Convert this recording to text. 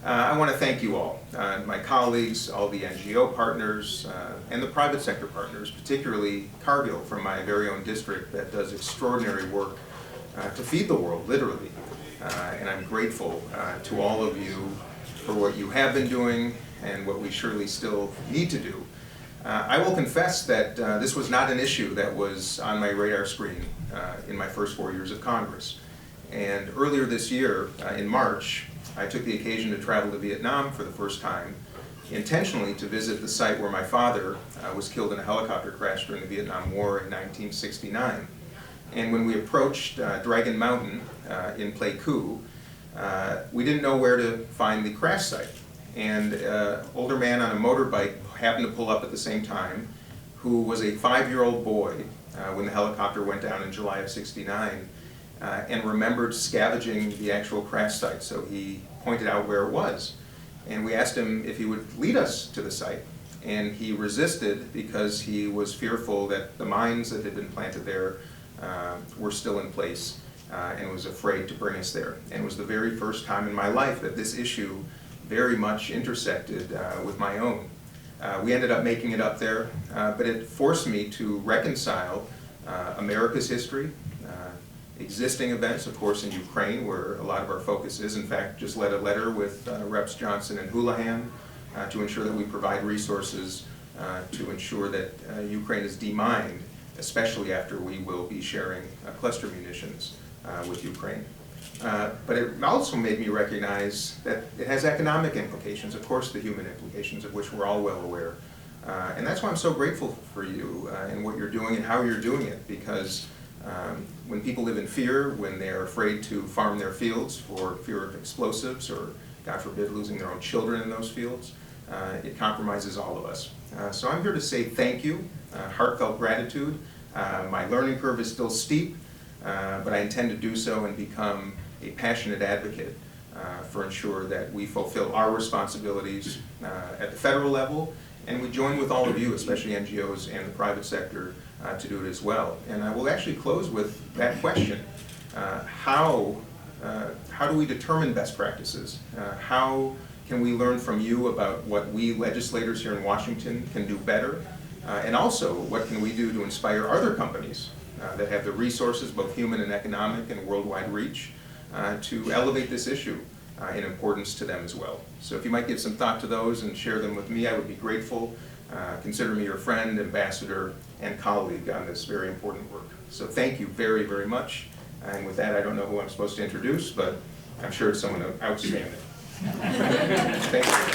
I want to thank you all, my colleagues, all the NGO partners, and the private sector partners, particularly Cargill from my very own district that does extraordinary work to feed the world, literally. And I'm grateful to all of you for what you have been doing and what we surely still need to do. I will confess that this was not an issue that was on my radar screen in my first 4 years of Congress. And earlier this year, in March, I took the occasion to travel to Vietnam for the first time, intentionally to visit the site where my father was killed in a helicopter crash during the Vietnam War in 1969. And when we approached Dragon Mountain in Pleiku, we didn't know where to find the crash site. And an older man on a motorbike happened to pull up at the same time, who was a 5-year-old boy when the helicopter went down in July of '69, and remembered scavenging the actual crash site. So he pointed out where it was. And we asked him if he would lead us to the site. And he resisted because he was fearful that the mines that had been planted there were still in place, and was afraid to bring us there. And it was the very first time in my life that this issue very much intersected with my own. We ended up making it up there, but it forced me to reconcile America's history, existing events, of course, in Ukraine, where a lot of our focus is. In fact, just led a letter with Reps Johnson and Houlihan to ensure that we provide resources to ensure that Ukraine is demined, especially after we will be sharing cluster munitions with Ukraine. But it also made me recognize that it has economic implications, of course the human implications of which we're all well aware. And that's why I'm so grateful for you and what you're doing and how you're doing it, because when people live in fear, when they're afraid to farm their fields for fear of explosives or, God forbid, losing their own children in those fields, it compromises all of us. So I'm here to say thank you, heartfelt gratitude. My learning curve is still steep, but I intend to do so and become a passionate advocate for ensure that we fulfill our responsibilities at the federal level, and we join with all of you, especially NGOs and the private sector, to do it as well. And I will actually close with that question. How do we determine best practices? How can we learn from you about what we legislators here in Washington can do better? And also, what can we do to inspire other companies that have the resources, both human and economic and worldwide reach, to elevate this issue in importance to them as well. So if you might give some thought to those and share them with me, I would be grateful. Consider me your friend, ambassador, and colleague on this very important work. So thank you very, very much. And with that, I don't know who I'm supposed to introduce, but I'm sure it's someone outstanding. Thank you.